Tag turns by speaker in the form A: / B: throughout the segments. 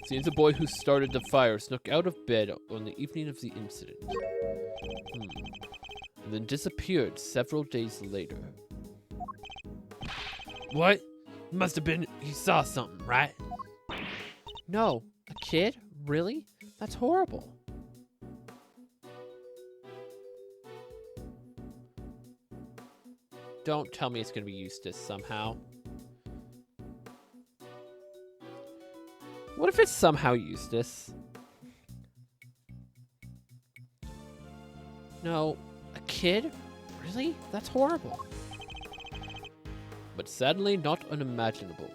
A: Seems the boy who started the fire snuck out of bed on the evening of the incident. And then disappeared several days later. What? Must have been he saw something, right? No. A kid? Really? That's horrible. Don't tell me it's gonna be Eustace somehow. What if it's somehow Eustace? No. A kid? Really? That's horrible. But sadly not unimaginable.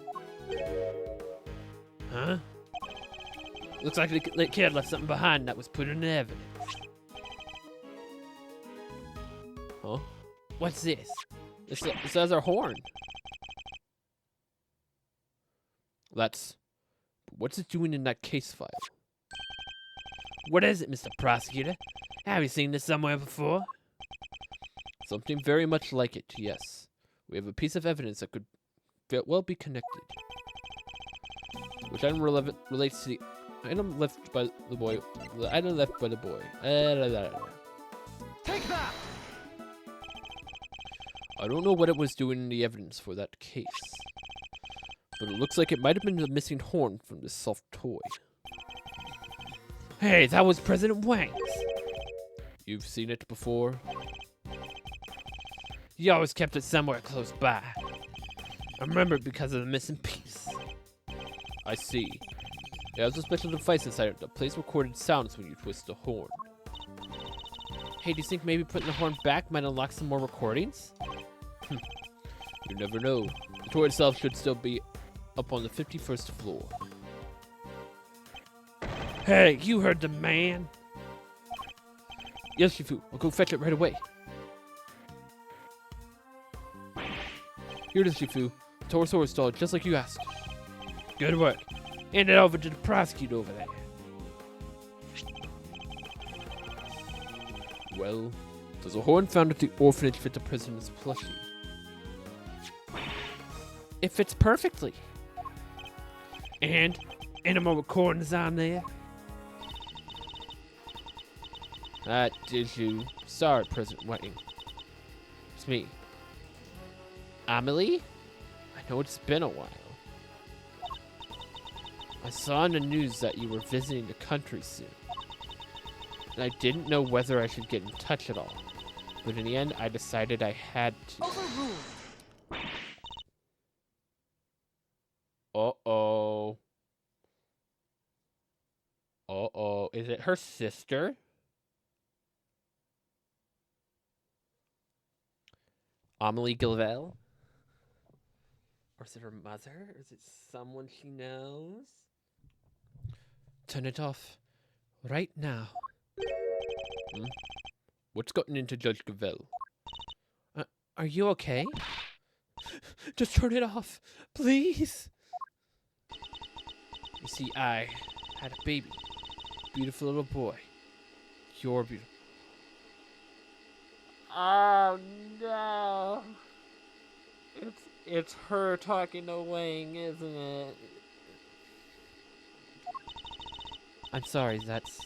A: Huh? Looks like the kid left something behind that was put in evidence. Huh? What's this? It says our horn. What's it doing in that case file? What is it, Mr. Prosecutor? Have you seen this somewhere before? Something very much like it, yes. We have a piece of evidence that could well be connected. Which item relates to the item left by the boy. The item left by the boy.
B: Take that!
A: I don't know what it was doing in the evidence for that case. But it looks like it might have been the missing horn from this soft toy. Hey, that was President Wang's! You've seen it before? He always kept it somewhere close by. I remember it because of the missing piece. I see. It has a special device inside it that plays recorded sounds when you twist the horn. Hey, do you think maybe putting the horn back might unlock some more recordings? You never know. The toy itself should still be up on the 51st floor. Hey, you heard the man! Yes, Shifu. I'll go fetch it right away. Here it is, Shifu. The torso installed just like you asked. Good work. Hand it over to the prosecutor over there. Well, does a horn found at the orphanage fit the prisoner's plushie? It fits perfectly. And animal recordings on there. Did you? Sorry, President Whiting. It's me. Amelie? I know it's been a while. I saw in the news that you were visiting the country soon. And I didn't know whether I should get in touch at all. But in the end, I decided I had to.
B: Overruled.
A: Uh-oh. Uh-oh. Is it her sister? Amelie Gilvel? Or is it her mother? Or is it someone she knows? Turn it off. Right now. What's gotten into Judge Gavelle? Are you okay? Just turn it off, please. You see, I had a baby. Beautiful little boy. You're beautiful. Oh no. It's her talking to Wang, isn't it? I'm sorry, that's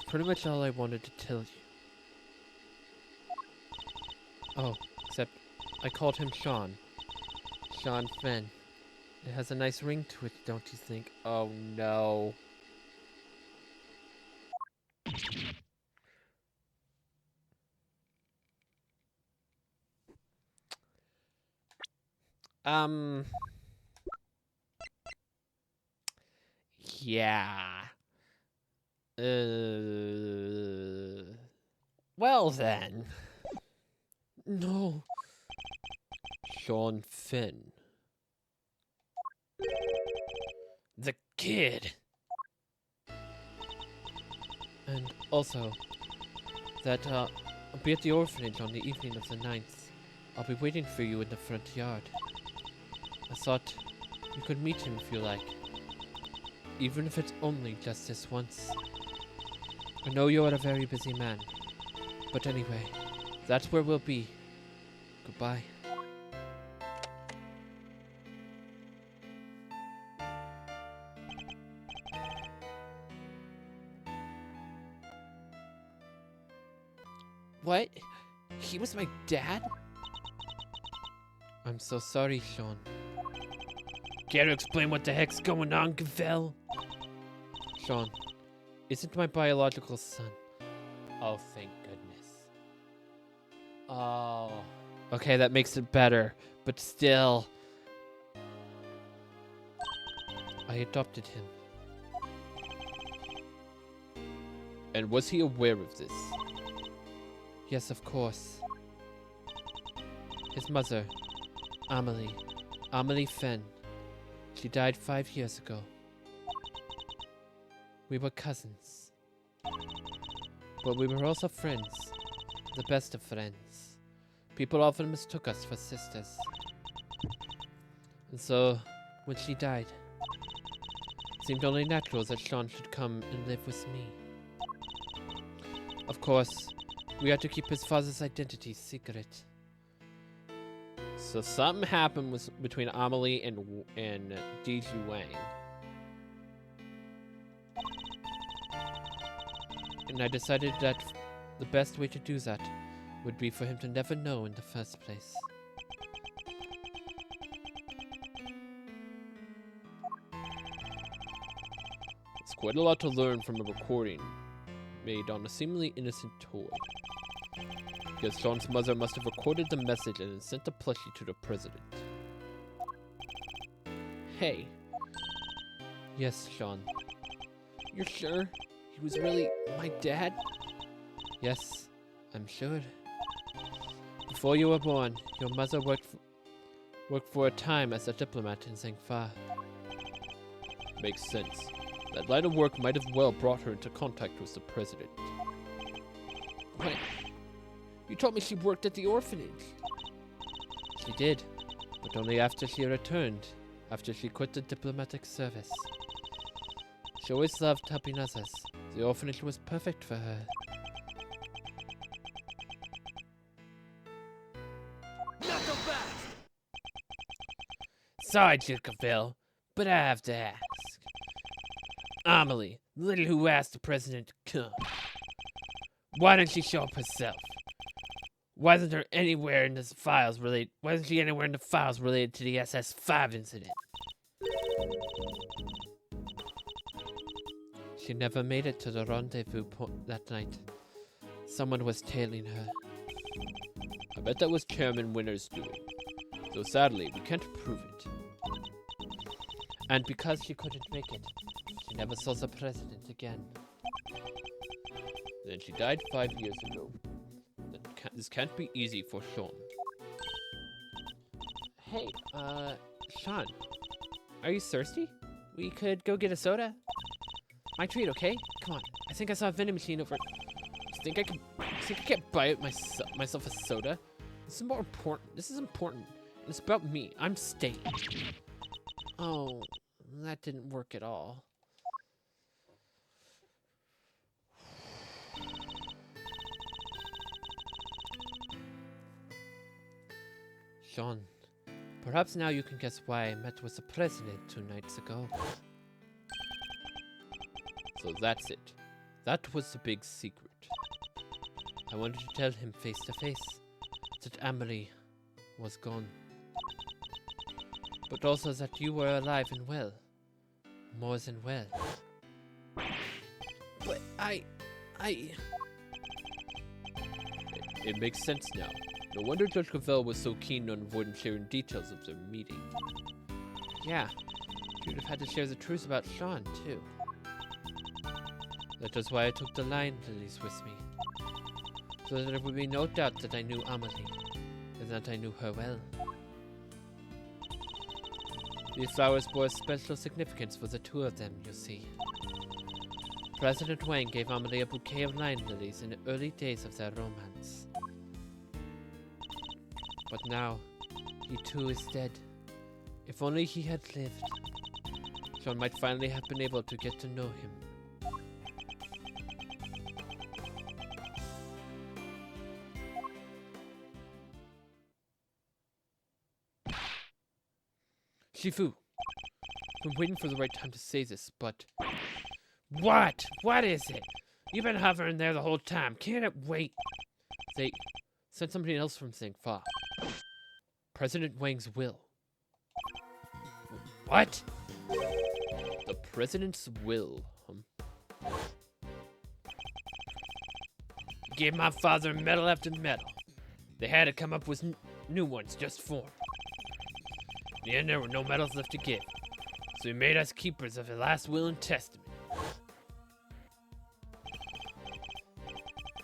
A: pretty much all I wanted to tell you. Oh, except I called him Sean. Sean Fenn. It has a nice ring to it, don't you think? Oh no. Yeah. Well then. No. Sean Finn. The kid. And also, that I'll be at the orphanage on the evening of the 9th. I'll be waiting for you in the front yard. I thought you could meet him if you like. Even if it's only just this once. I know you're a very busy man. But anyway, that's where we'll be. Goodbye. What? He was my dad? I'm so sorry, Sean. Care to explain what the heck's going on, Gavel? Sean, isn't my biological son. Oh, thank goodness. Oh. Okay, that makes it better, but still. I adopted him. And was he aware of this? Yes, of course. His mother, Amelie Fenn. She died 5 years ago. We were cousins. But we were also friends. The best of friends. People often mistook us for sisters. And so, when she died, it seemed only natural that Sean should come and live with me. Of course, we had to keep his father's identity secret. So something happened between Amelie and Diju Wang. And I decided that the best way to do that would be for him to never know in the first place. It's quite a lot to learn from a recording made on a seemingly innocent toy. Because Sean's mother must have recorded the message and sent the plushie to the president. Hey. Yes, Sean. You're sure he was really my dad? Yes, I'm sure. Before you were born, your mother worked for a time as a diplomat in Zhengfa. Makes sense. That line of work might have well brought her into contact with the president. What? You told me she worked at the orphanage. She did, but only after she returned, after she quit the diplomatic service. She always loved helping others. The orphanage was perfect for her. Not so fast! Sorry, Jacobville, but I have to ask. Amelie, the lady who asked the president to come. Why didn't she show up herself? Why isn't she anywhere in the files related to the SS-5 incident? She never made it to the rendezvous point that night. Someone was tailing her. I bet that was Chairman Winner's doing. Though sadly, we can't prove it. And because she couldn't make it, she never saw the president again. Then she died 5 years ago. This can't be easy for Sean. Hey, Sean. Are you thirsty? We could go get a soda? My treat, okay? Come on. I think I saw a vending machine over... think I can't buy it myself a soda? This is more important. This is important. It's about me. I'm staying. Oh, that didn't work at all. Sean, perhaps now you can guess why I met with the president 2 nights ago. So that's it. That was the big secret. I wanted to tell him face to face that Amelie was gone. But also that you were alive and well. More than well. But It makes sense now. No wonder Judge Cavell was so keen on avoiding sharing details of their meeting. Yeah, you'd have had to share the truth about Sean, too. That was why I took the line lilies with me. So that there would be no doubt that I knew Amelie, and that I knew her well. These flowers bore a special significance for the 2 of them, you see. President Wang gave Amelie a bouquet of line lilies in the early days of their romance. But now, he too is dead. If only he had lived, Sean might finally have been able to get to know him. Shifu, I've been waiting for the right time to say this, but... What? What is it? You've been hovering there the whole time. Can't it wait? They sent something else from Zhang-Fa. President Wang's will. What? The president's will. Gave my father medal after medal. They had to come up with new ones just for him. In the end, there were no medals left to give, so he made us keepers of his last will and testament.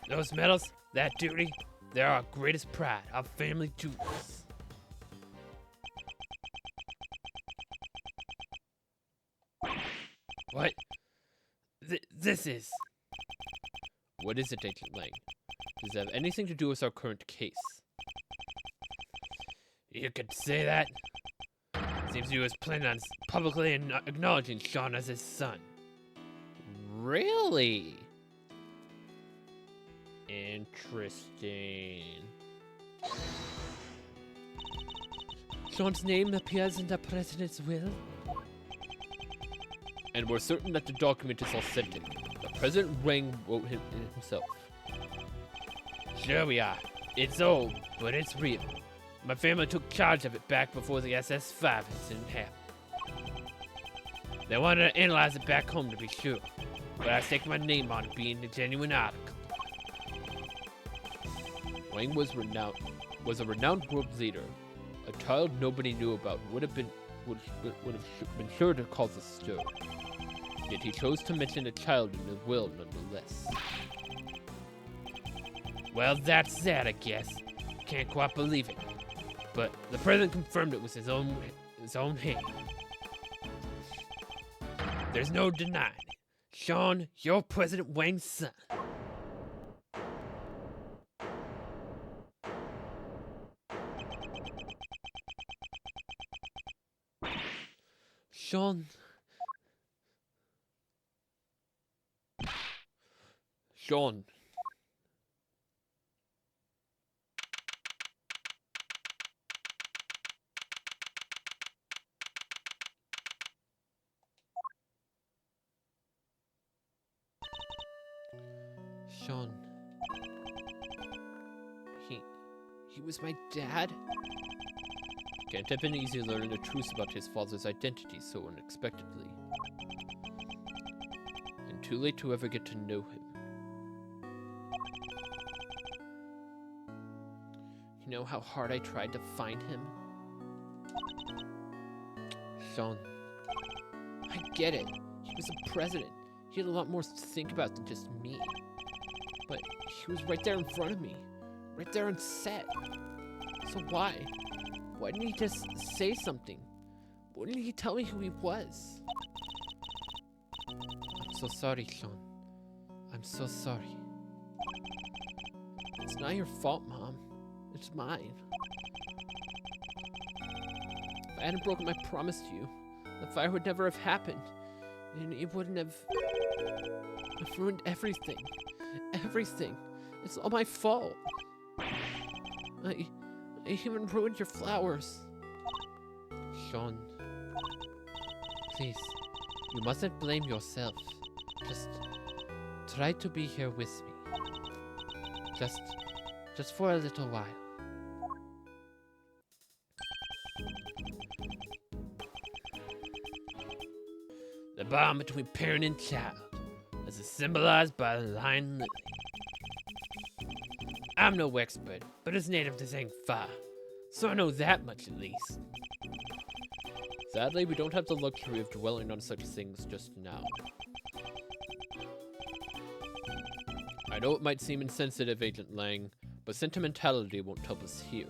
A: Those medals, that duty, they're our greatest pride, our family jewels. What? This is... What is it, Agent Lang? Does it have anything to do with our current case? You could say that. Seems he was planning on publicly acknowledging Sean as his son. Really? Interesting. Sean's name appears in the president's will? And we're certain that the document is authentic. The President Wang wrote it himself. Sure we are. It's old, but it's real. My family took charge of it back before the SS-5 incident happened. They wanted to analyze it back home to be sure, but I staked my name on it being a genuine article. Wang was a renowned world leader. A child nobody knew about would have been sure to cause a stir. Yet he chose to mention a child in the will nonetheless. Well, that's that, I guess. Can't quite believe it. But the president confirmed it was his own hand. There's no denying it. Sean, you're President Wang's son. Sean. Sean. Sean. He was my dad? Can't have been easy learning the truth about his father's identity so unexpectedly. And too late to ever get to know him. You know how hard I tried to find him? Sean. I get it. He was a president. He had a lot more to think about than just me. But he was right there in front of me. Right there on set. So why? Why didn't he just say something? Why didn't he tell me who he was? I'm so sorry, Sean. I'm so sorry. It's not your fault, Mom. It's mine. If I hadn't broken my promise to you, the fire would never have happened. And it wouldn't have... I've ruined everything. Everything. It's all my fault. I even ruined your flowers. Sean. Please. You mustn't blame yourself. Just try to be here with me. Just for a little while. The bond between parent and child, as is symbolized by the lion lily. I'm no expert, but it's native to Zhang-Fa, so I know that much at least. Sadly, we don't have the luxury of dwelling on such things just now. I know it might seem insensitive, Agent Lang, but sentimentality won't help us here.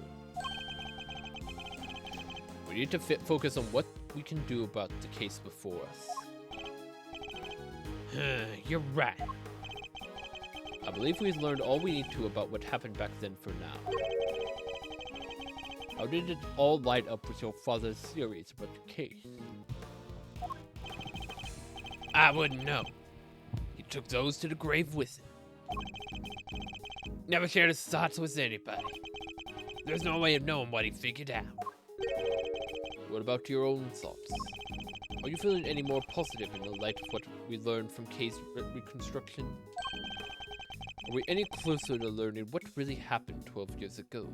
A: We need to focus on what we can do about the case before us. You're right. I believe we've learned all we need to about what happened back then for now. How did it all light up with your father's theories about the case? I wouldn't know. He took those to the grave with him. Never shared his thoughts with anybody. There's no way of knowing what he figured out. What about your own thoughts? Are you feeling any more positive in the light of what we learned from case reconstruction? Are we any closer to learning what really happened 12 years ago.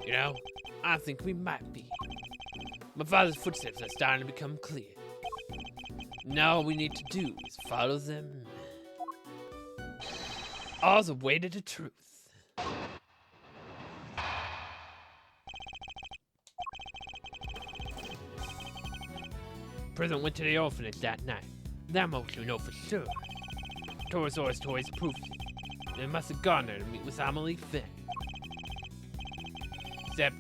A: You know, I think we might be. My father's footsteps are starting to become clear. Now all we need to do is follow them all the way to the truth. President went to the orphanage that night. That much we know for sure. Torosaurus toys proved it. They must have gone there to meet with Amelie Finn. Except,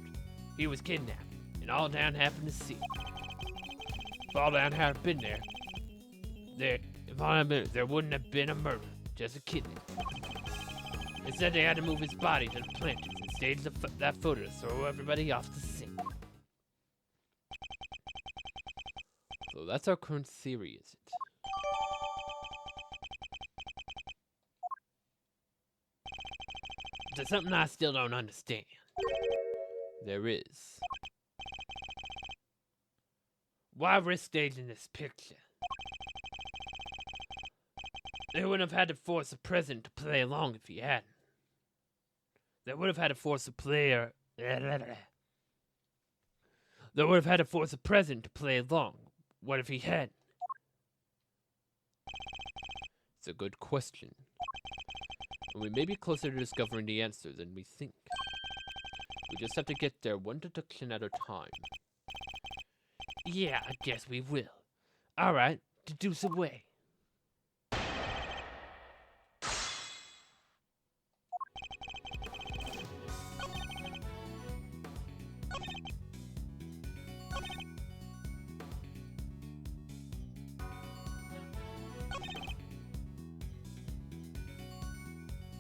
A: he was kidnapped, and All Down happened to see it. If All Down had been there, there wouldn't have been a murder, just a kidnap. Instead, they had to move his body to the planters and stage that photo to throw everybody off the scene. So that's our current theory, is it? There's something I still don't understand. There is. Why risk staging this picture? They wouldn't have had to force the president to play along if he hadn't. They would have had to force the player. They would have had to force the president to play along. What if he hadn't? It's a good question. And we may be closer to discovering the answer than we think. We just have to get there one deduction at a time. Yeah, I guess we will. Alright, deduce away.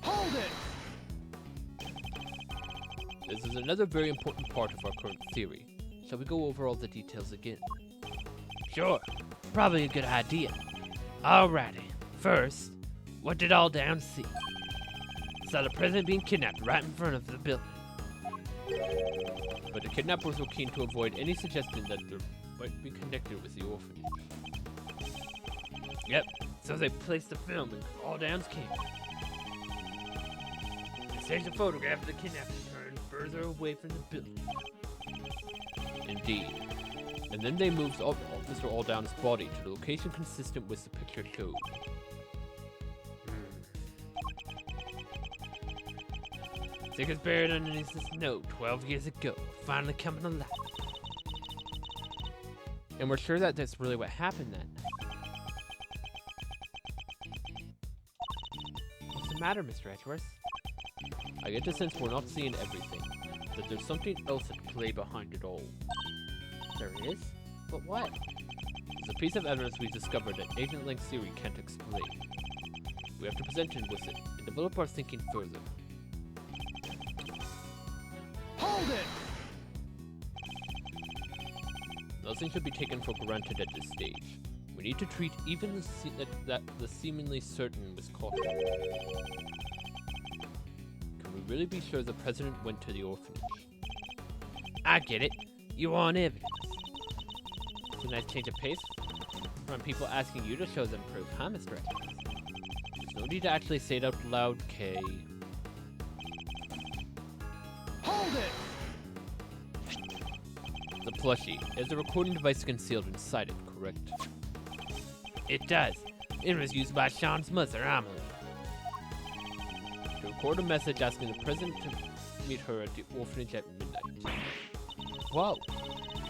B: Hold it!
A: This is another very important part of our current theory. Shall we go over all the details again? Sure, probably a good idea. Alrighty, first, what did All Down see? Saw the president being kidnapped right in front of the building. But the kidnappers were keen to avoid any suggestion that there might be connected with the orphanage. Yep, so they placed the film in All Down's camera. They staged a photograph of the kidnappers turned further away from the building. Indeed. And then they moved Mr. Alldown's body to the location consistent with the picture showed. Dick is buried underneath the snow 12 years ago, finally coming alive. And we're sure that that's really what happened that night. What's the matter, Mr. Edgeworth? I get the sense we're not seeing everything, that there's something else at play behind it all. There is? But what? It's a piece of evidence we discovered that Agent Link's theory can't explain. We have to present him with it and develop our thinking further.
B: Hold it!
A: Nothing should be taken for granted at this stage. We need to treat even the seemingly certain with caution. Can we really be sure the president went to the orphanage? I get it. You want evidence. It's a nice change of pace from people asking you to show them proof, huh, Mr. Edgeworth? There's no need to actually say it out loud, Kay.
B: Hold it!
A: The plushie is a recording device concealed inside it, correct? It does. It was used by Sean's mother, Amelie, to record a message asking the president to meet her at the orphanage at midnight. Whoa!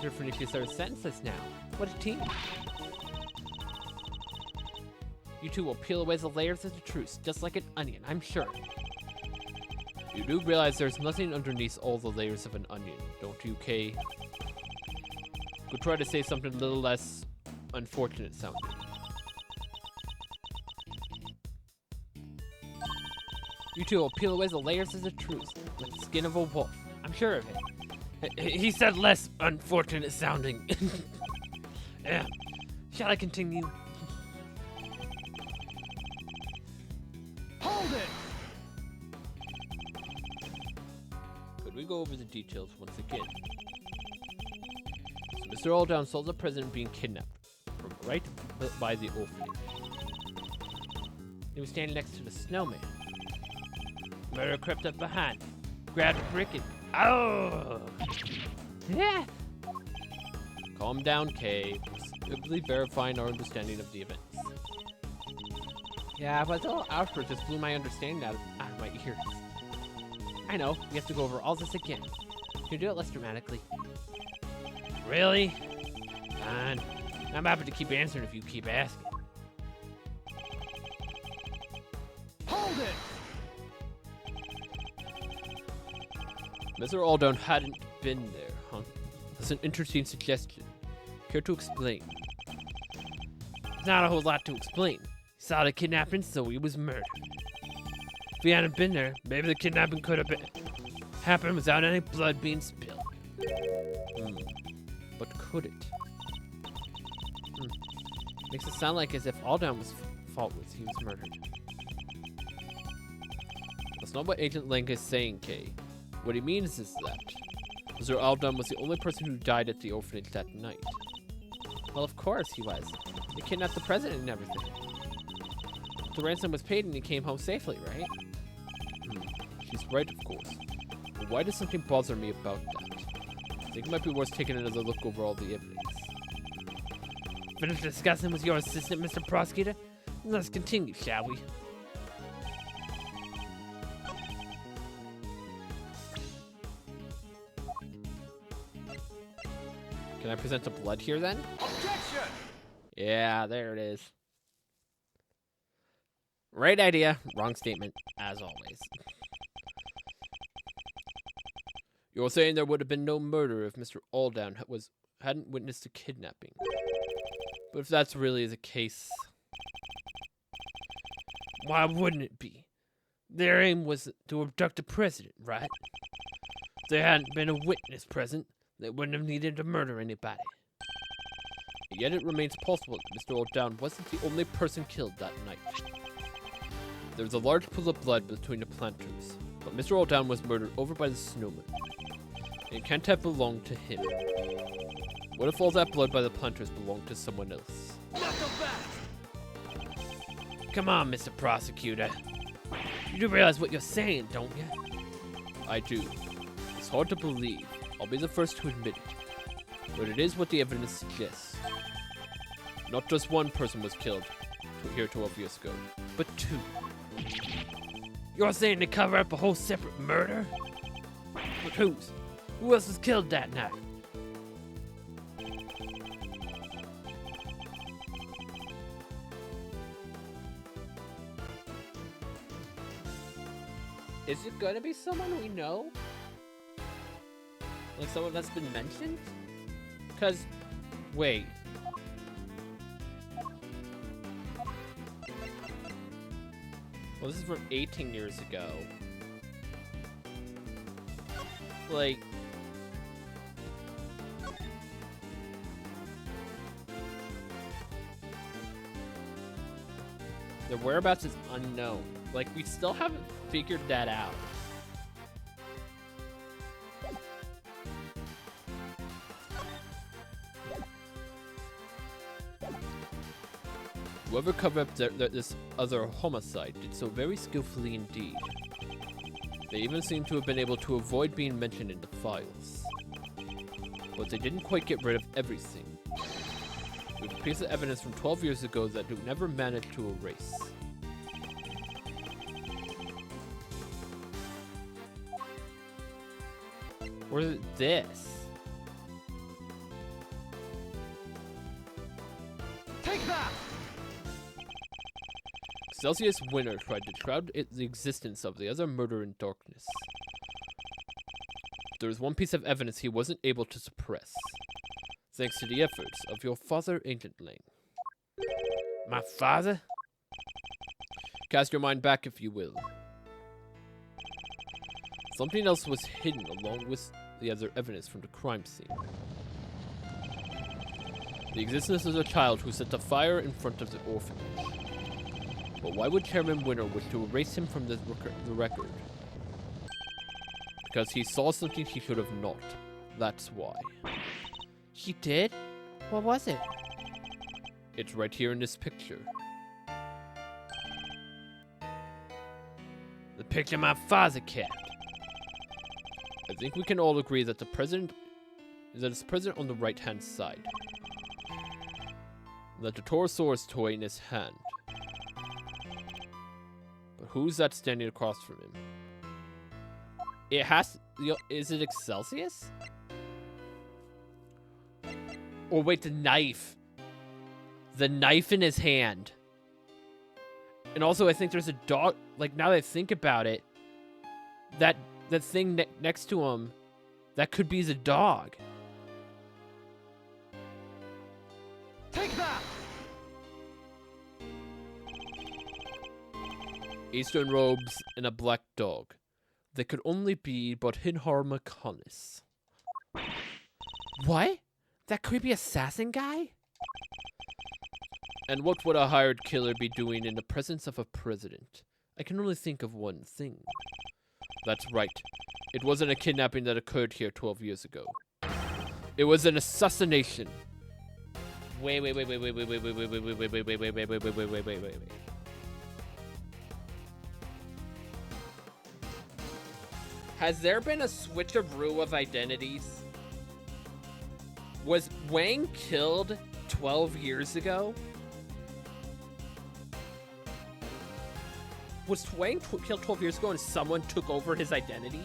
A: The orphanage is our senseless now. What a team! You two will peel away the layers of the truth, just like an onion, I'm sure. You do realize there's nothing underneath all the layers of an onion, don't you, Kay? Could try to say something a little less unfortunate sounding. You two will peel away the layers of the truth, like the skin of a wolf. I'm sure of it. He said less unfortunate sounding. Yeah. Shall I continue?
B: Hold it!
A: Could we go over the details once again? So Mr. Alldown saw the president being kidnapped from right by the orphanage. He was standing next to the snowman. Murder crept up behind, grabbed a brick and oh! Yeah. Calm down, Kay. We're simply verifying our understanding of the events. Yeah, but the whole outburst just blew my understanding out of my ears. I know, we have to go over all this again. Can you do it less dramatically? Really? Fine. I'm happy to keep answering if you keep asking.
B: Hold it!
A: Mr. Aldown hadn't been there, huh? That's an interesting suggestion. Care to explain? There's not a whole lot to explain. He saw the kidnapping, so he was murdered. If he hadn't been there, maybe the kidnapping could have happened without any blood being spilled. But could it? Makes it sound like as if Aldown's fault was he was murdered. That's not what Agent Lang is saying, Kay. What he means is that Mr. Aldown was the only person who died at the orphanage that night. Well, of course he was. They kidnapped the president and everything. The ransom was paid and he came home safely, right? She's right, of course. But why does something bother me about that? I think it might be worth taking another look over all the evidence. Finish discussing with your assistant, Mr. Prosecutor? Let's continue, shall we? Can I present the blood here then?
B: Objection!
A: Yeah, there it is. Right idea, wrong statement, as always. You're saying there would have been no murder if Mr. Aldown hadn't witnessed a kidnapping. But if that's really the case, why wouldn't it be? Their aim was to abduct the president, right? If there hadn't been a witness present, they wouldn't have needed to murder anybody. Yet it remains possible that Mr. Aldown wasn't the only person killed that night. There was a large pool of blood between the planters, but Mr. Aldown was murdered over by the snowman. It can't have belonged to him. What if all that blood by the planters belonged to someone else?
B: Knuckle back!
A: Come on, Mr. Prosecutor. You do realize what you're saying, don't you? I do. It's hard to believe. I'll be the first to admit it. But it is what the evidence suggests. Not just one person was killed here 12 years ago, but two. You're saying to cover up a whole separate murder? But whose? Who else was killed that night? Is it gonna be someone we know? Like someone that's been mentioned? Because, wait. Well, this is from 18 years ago. Like... their whereabouts is unknown. Like, we still haven't figured that out. Whoever covered up this other homicide did so very skillfully indeed. They even seem to have been able to avoid being mentioned in the files. But they didn't quite get rid of everything. We have a piece of evidence from 12 years ago that we never managed to erase. Or is it this?
B: Take that!
A: Celsius Winter tried to shroud the existence of the other murder in darkness. There was one piece of evidence he wasn't able to suppress, thanks to the efforts of your father, Agent Lang. My father? Cast your mind back, if you will. Something else was hidden along with the other evidence from the crime scene. The existence of a child who set a fire in front of the orphanage. But why would Chairman Winter wish to erase him from the record? Because he saw something he should have not. That's why. He did? What was it? It's right here in this picture. The picture my father kept. I think we can all agree that it's present on the right-hand side. That the Torosaurus toy in his hand. But who's that standing across from him? It has. Is it Excelsius? Or wait, the knife. The knife in his hand. And also, I think there's a dog. Like, now that I think about it, that thing next to him, that could be the dog.
B: Take that!
A: Eastern robes and a black dog. They could only be but Hinhar McConis. What? That creepy assassin guy? And what would a hired killer be doing in the presence of a president? I can only think of one thing. That's right. It wasn't a kidnapping that occurred here 12 years ago. It was an assassination. Wait. Has there been a switcheroo of identities? Was Wang killed 12 years ago? Was Wang killed 12 years ago and someone took over his identity?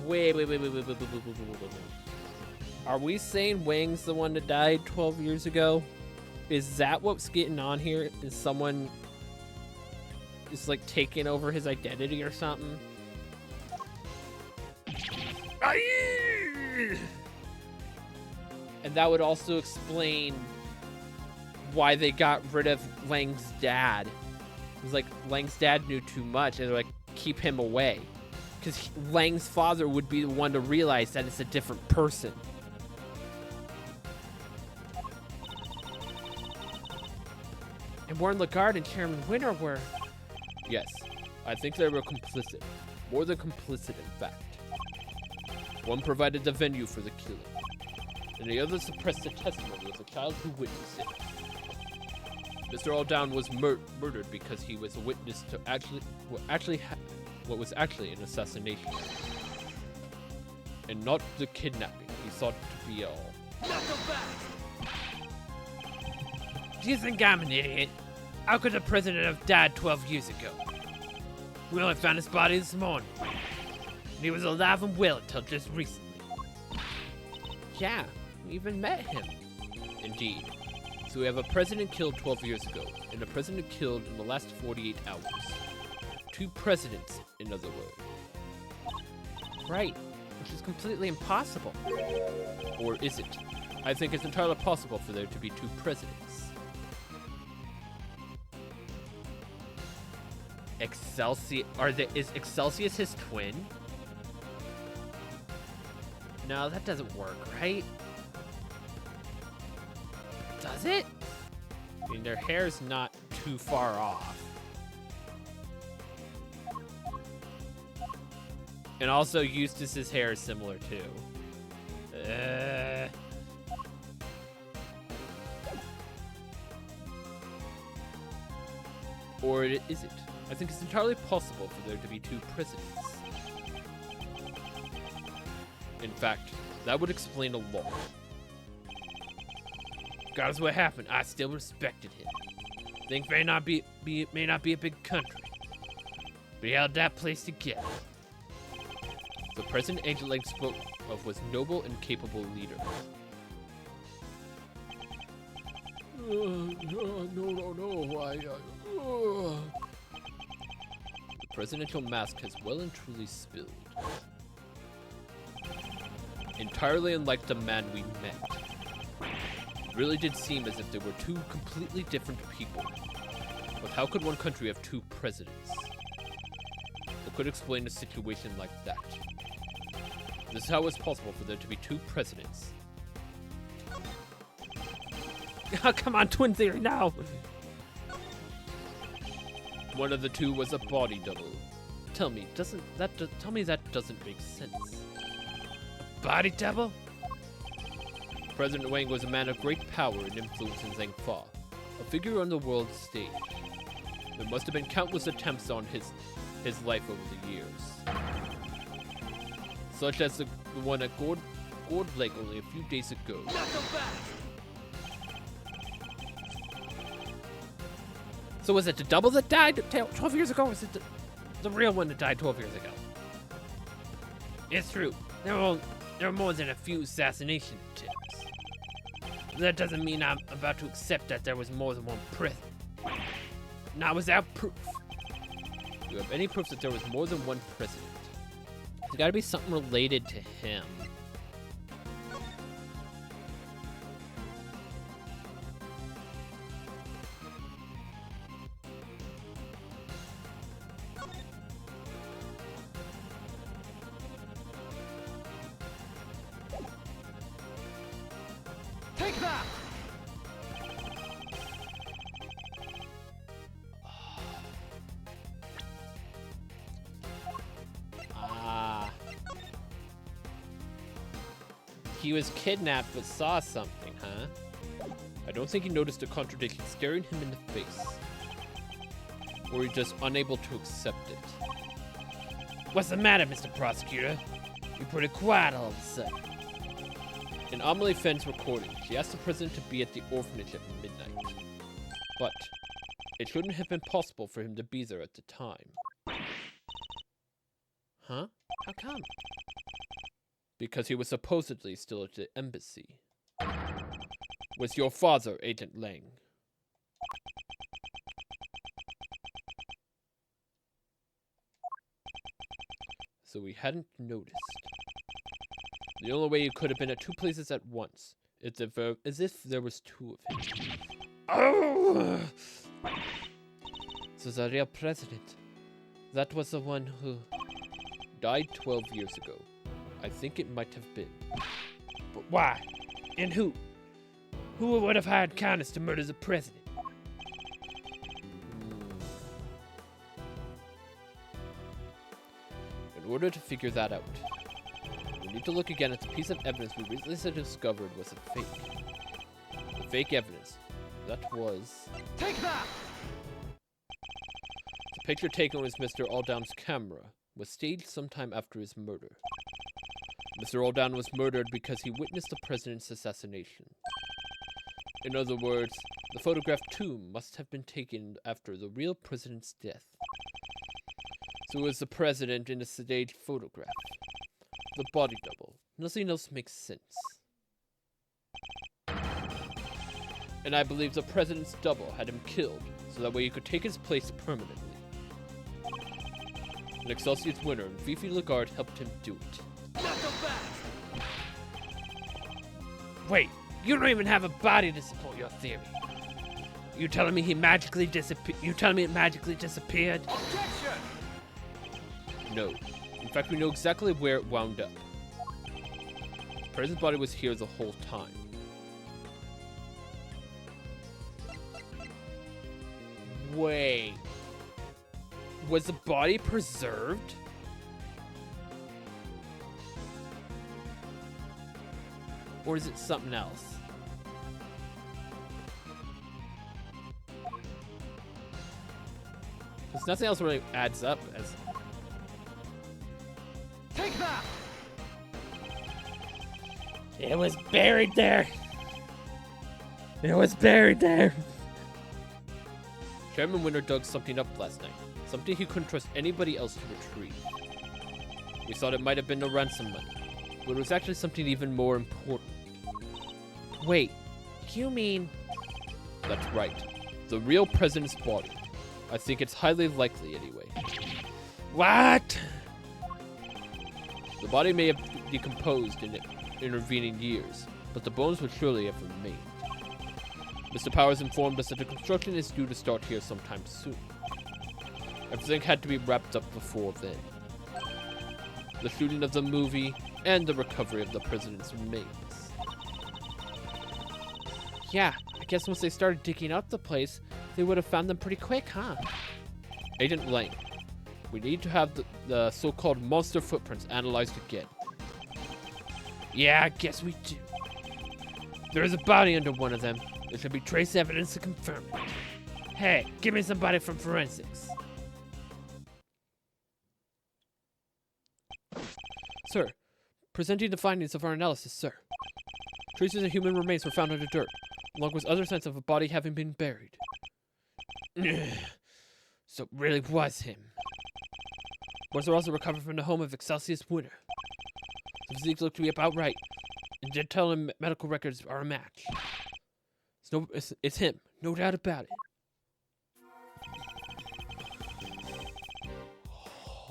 A: Wait. Are we saying Wang's the one that died 12 years ago? Is that what's getting on here? Is someone is like taking over his identity or something? And that would also explain why they got rid of Lang's dad. It was like Lang's dad knew too much and they're like, keep him away. Because Lang's father would be the one to realize that it's a different person. And Warren Lagarde and Chairman Winter were... Yes, I think they were complicit. More than complicit, in fact. One provided the venue for the killing, and the other suppressed the testimony of the child who witnessed it. Mr. Aldown was murdered because he was a witness to what was actually an assassination. And not the kidnapping he thought to be all. Do you think I'm an idiot? How could the president have died 12 years ago? We only found his body this morning. And he was alive and well until just recently. Yeah, we even met him. Indeed. So we have a president killed 12 years ago, and a president killed in the last 48 hours. Two presidents, in other words. Right, which is completely impossible. Or is it? I think it's entirely possible for there to be two presidents. Is Excelsius his twin? No, that doesn't work, right? Does it? I mean, their hair's not too far off. And also, Eustace's hair is similar too. Or is it? I think it's entirely possible for there to be two presidents. In fact, that would explain a lot. Regardless of what happened, I still respected him. Things may not be a big country, but he held that place together. The President Angel Lang spoke of was noble and capable leader. No. The presidential mask has well and truly spilled. Entirely unlike the man we met. It really did seem as if they were two completely different people. But how could one country have two presidents? What could explain a situation like that? This is how it's possible for there to be two presidents. Oh, come on, twin theory now! One of the two was a body double. Tell me that doesn't make sense. A body double? President Wang was a man of great power and influence in Zhangfa. A figure on the world stage. There must have been countless attempts on his life over the years. Such as the one at Gold Lake only a few days ago.
B: Not so fast!
A: So was it the double that died 12 years ago, or was it the real one that died 12 years ago? It's true. There were more than a few assassination attempts. That doesn't mean I'm about to accept that there was more than one president. Not without proof. Do you have any proof that there was more than one president? There's gotta be something related to him.
B: Take that!
A: He was kidnapped but saw something, huh? I don't think he noticed a contradiction staring him in the face. Or he's just unable to accept it. What's the matter, Mr. Prosecutor? You're pretty quiet all of a sudden. In Amelie Fenn's recording, she asked the president to be at the orphanage at midnight. But it shouldn't have been possible for him to be there at the time. Huh? How come? Because he was supposedly still at the embassy. With your father, Agent Lang. So we hadn't noticed. The only way he could have been at two places at once is if there was two of him. Oh! So the real president. That was the one who died 12 years ago. I think it might have been. But why? And who? Who would have hired Countess to murder the president? In order to figure that out, we need to look again at the piece of evidence we recently discovered was a fake. The fake evidence. That was...
B: Take that!
A: The picture taken with Mr. Aldown's camera was staged sometime after his murder. Mr. Aldown was murdered because he witnessed the president's assassination. In other words, the photograph too must have been taken after the real president's death. So it was the president in the staged photograph. The body double. Nothing else makes sense. And I believe the president's double had him killed, so that way he could take his place permanently. An Excelsior's winner, Fifi Lagarde, helped him do it.
B: Not so fast!
A: Wait, you don't even have a body to support your theory. You telling me he magically disappeared? You telling me it magically disappeared?
B: Objection!
A: No. In fact, we know exactly where it wound up. The president's body was here the whole time. Wait. Was the body preserved? Or is it something else? Because nothing else really adds up as...
B: Take that!
A: It was buried there. It was buried there. Chairman Winter dug something up last night. Something he couldn't trust anybody else to retrieve. We thought it might have been the ransom money, but it was actually something even more important. Wait, you mean... That's right. The real president's body. I think it's highly likely anyway. What? The body may have decomposed in intervening years, but the bones would surely have remained. Mr. Powers informed us that the construction is due to start here sometime soon. Everything had to be wrapped up before then. The shooting of the movie and the recovery of the president's remains. Yeah, I guess once they started digging up the place, they would have found them pretty quick, huh? Agent Lang, we need to have the so-called monster footprints analyzed again. Yeah, I guess we do. There is a body under one of them, There should be trace evidence to confirm it. Hey, give me somebody from forensics. Sir, presenting the findings of our analysis, sir. Traces of human remains were found under dirt, along with other signs of a body having been buried. So it really was him. Boards were also recovered from the home of Excelsius Winter. The physique looked to be about right, and dental and medical records are a match. It's him, no doubt about it.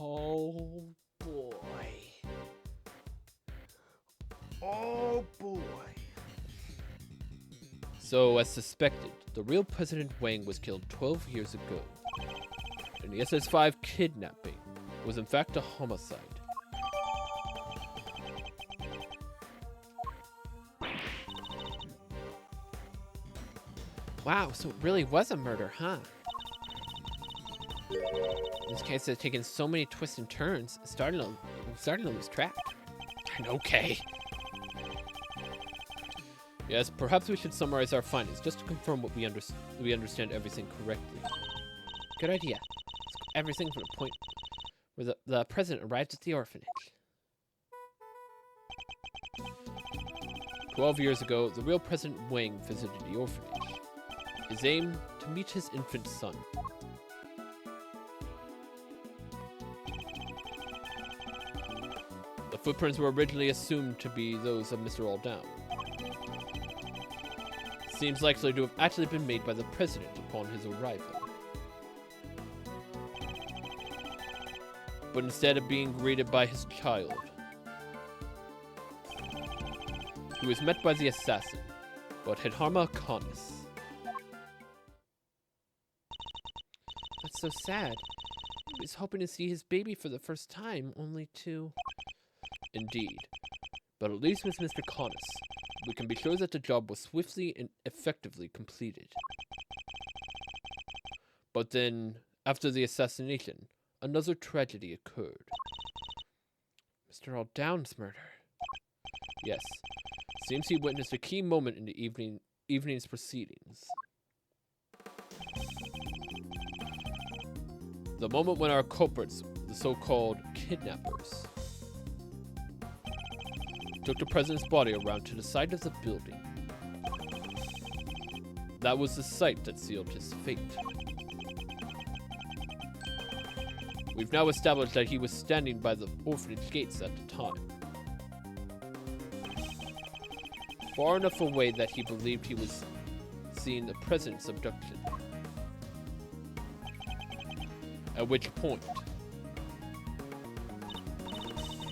A: Oh boy. Oh boy. So, as suspected, the real President Wang was killed 12 years ago, and the SS-5 kidnapping was in fact a homicide. Wow, so it really was a murder, huh? This case has taken so many twists and turns, I'm starting to lose track. Okay. Yes, perhaps we should summarize our findings, just to confirm what we understand everything correctly. Good idea. Everything from the point where the president arrived at the orphanage. 12 years ago, the real President Wang visited the orphanage. His aim, to meet his infant son. The footprints were originally assumed to be those of Mr. Aldown. Seems likely to have actually been made by the president upon his arrival. But instead of being greeted by his child, he was met by the assassin, but Hidharma Kanis. That's so sad. He was hoping to see his baby for the first time, only to... Indeed. But at least with Mr. Kanis, we can be sure that the job was swiftly and effectively completed. But then, after the assassination, another tragedy occurred. Mr. Aldown's murder. Yes, seems he witnessed a key moment in the evening's proceedings. The moment when our culprits, the so-called kidnappers, took the president's body around to the side of the building. That was the sight that sealed his fate. We've now established that he was standing by the orphanage gates at the time. Far enough away that he believed he was seeing the president's abduction. At which point...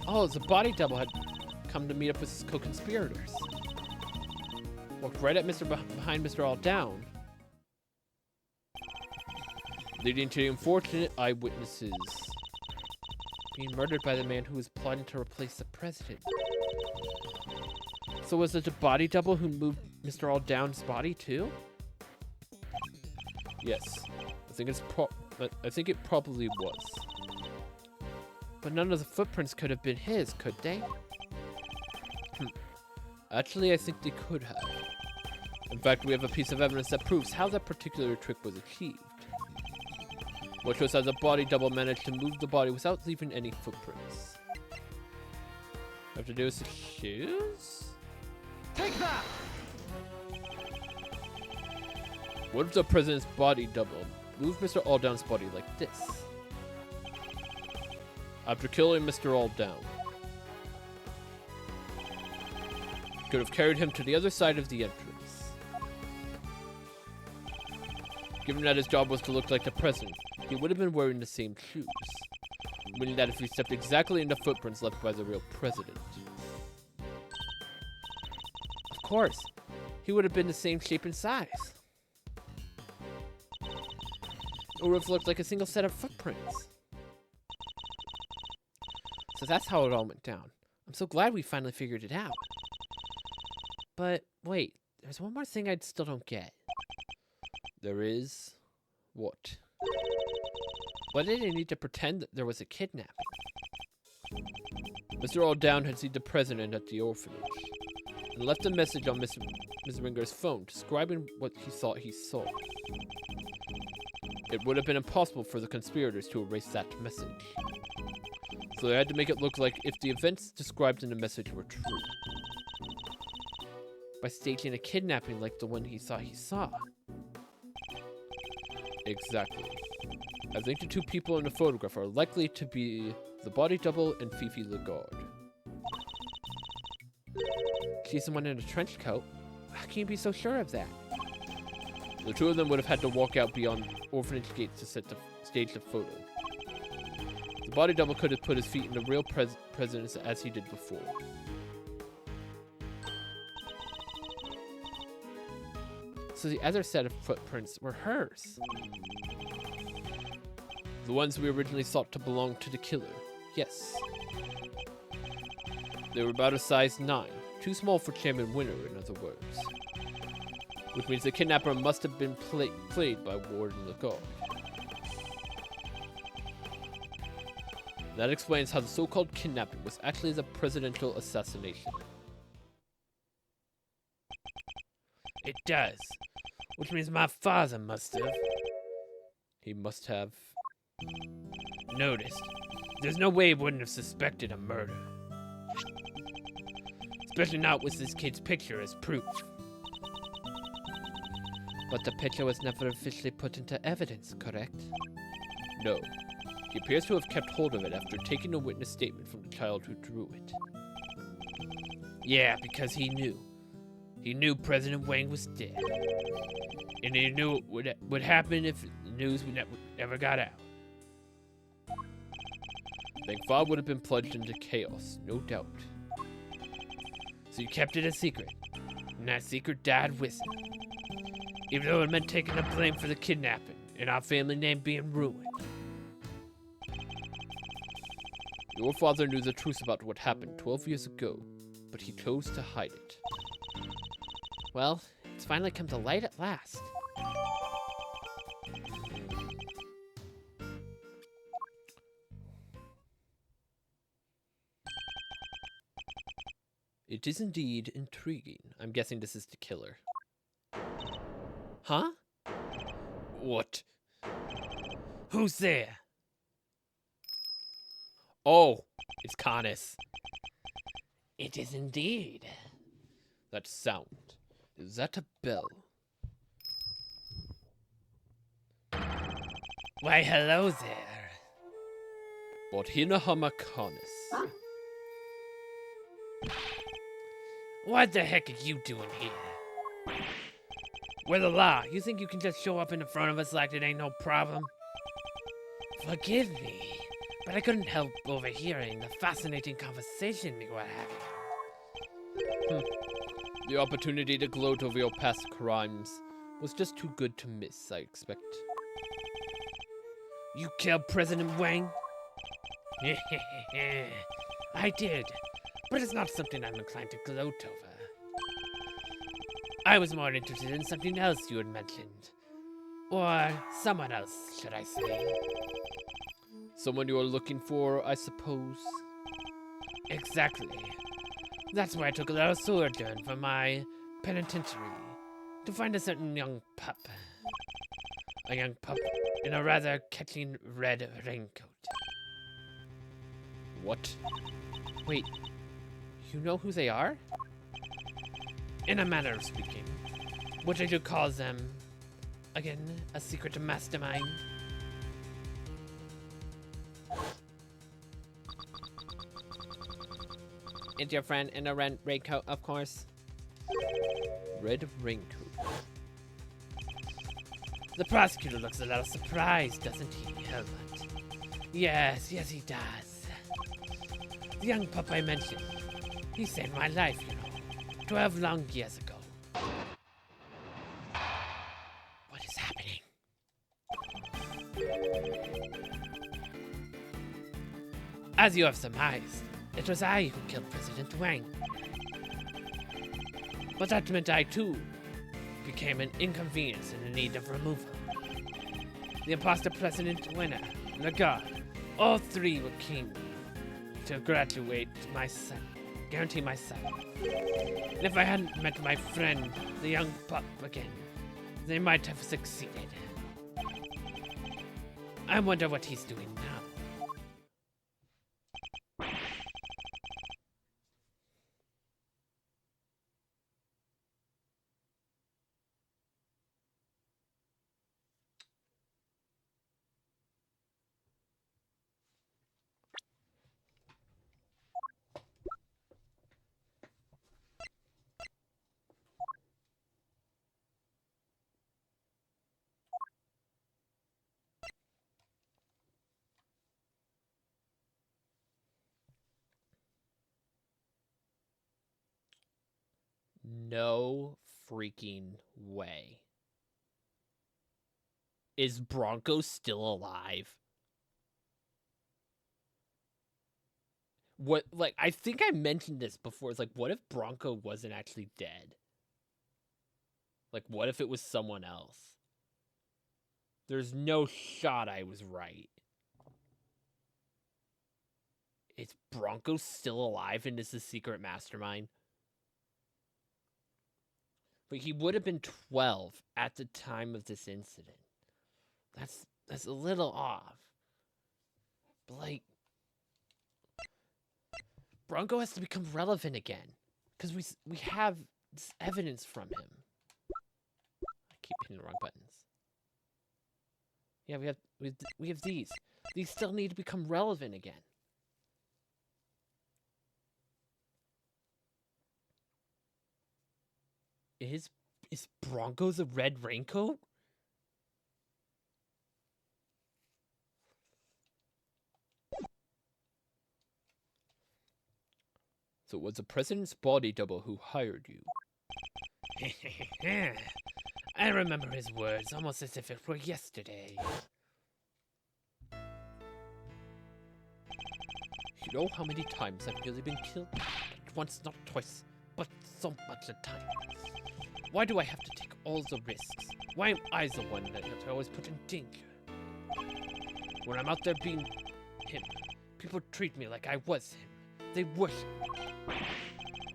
A: Oh, the body double had come to meet up with his co-conspirators. Walked right at behind Mr. Aldown, leading to the unfortunate eyewitnesses being murdered by the man who was plotting to replace the president. So was it the body double who moved Mr. Aldown's body too? Yes, I think it probably was. But none of the footprints could have been his, could they? Actually, I think they could have. In fact, we have a piece of evidence that proves how that particular trick was achieved. Which was how the body double managed to move the body without leaving any footprints. Have to do with the shoes?
B: Take that!
A: What if the president's body double moved Mr. Aldown's body like this? After killing Mr. Aldown, could have carried him to the other side of the entrance. Given that his job was to look like the president, he would have been wearing the same shoes, meaning that if he stepped exactly in the footprints left by the real president. Of course, he would have been the same shape and size. It would have looked like a single set of footprints. So that's how it all went down. I'm so glad we finally figured it out. But wait, there's one more thing I still don't get. There is? What? Why did they need to pretend that there was a kidnapping? Mr. Aldown had seen the president at the orphanage. and left a message on Ms. Ringer's phone describing what he thought he saw. It would have been impossible for the conspirators to erase that message. So they had to make it look like if the events described in the message were true. By staging a kidnapping like the one he thought he saw. Exactly. I think the two people in the photograph are likely to be the body double and Fifi Lagarde. She's the one in a trench coat. How can you be so sure of that? The two of them would have had to walk out beyond orphanage gates to stage the photo. The body double could have put his feet in the real presence as he did before. So the other set of footprints were hers. The ones we originally thought to belong to the killer. Yes. They were about a size 9. Too small for Chairman Winner, in other words. Which means the kidnapper must have been played by Warden Lagarde. That explains how the so-called kidnapping was actually the presidential assassination. It does. Which means my father must have... He must have... noticed. There's no way he wouldn't have suspected a murder. Especially not with this kid's picture as proof. But the picture was never officially put into evidence, correct? No. He appears to have kept hold of it after taking a witness statement from the child who drew it. Yeah, because he knew. He knew President Wang was dead. And he knew what would happen if the news never got out. Then Bob would have been plunged into chaos, no doubt. So you kept it a secret, and that secret died with him. Even though it meant taking the blame for the kidnapping, and our family name being ruined. Your father knew the truth about what happened 12 years ago, but he chose to hide it. Well, it's finally come to light at last. It is indeed intriguing. I'm guessing this is the killer. Huh? What? Who's there? Oh, it's Canis. It is indeed. That sound. Is that a bell? Why, hello there. Borhinahama Canis. What the heck are you doing here? We're the law. You think you can just show up in the front of us like it ain't no problem? Forgive me, but I couldn't help overhearing the fascinating conversation we were having. The opportunity to gloat over your past crimes was just too good to miss, I expect. You killed President Wang? I did, but it's not something I'm inclined to gloat over. I was more interested in something else you had mentioned. Or someone else, should I say. Someone you're looking for, I suppose? Exactly. That's why I took a little sojourn from my penitentiary, to find a certain young pup. A young pup in a rather catching red raincoat. What? Wait, you know who they are? In a manner of speaking. What did you call them? Again, a secret mastermind? It's your friend in a red raincoat, of course. Red raincoat. The prosecutor looks a little surprised, doesn't he, Helmut? Yes, he does. The young pup I mentioned, he saved my life, you know. 12 long years ago. What is happening? As you have surmised, it was I who killed President Wang. But that meant I, too, became an inconvenience and in need of removal. The imposter President Winner, Lagarde, all three were keen to graduate my son. Guarantee my son. If I hadn't met my friend, the young pup, again, they might have succeeded. I wonder what he's doing now. No freaking way. Is Bronco still alive? What, like, I think I mentioned this before. It's like, what if Bronco wasn't actually dead? Like, what if it was someone else? There's no shot I was right. Is Bronco still alive and is the secret mastermind? But he would have been 12 at the time of this incident. That's a little off. But like, Bronco has to become relevant again, because we have this evidence from him. I keep hitting the wrong buttons. Yeah, we have these. These still need to become relevant again. Is Bronco the red raincoat? So it was the president's body double who hired you. I remember his words almost as if it were yesterday. You know how many times I've really been killed? Not once, not twice, but so much at times. Why do I have to take all the risks? Why am I the one that I always put in danger? When I'm out there being him, people treat me like I was him. They worship me.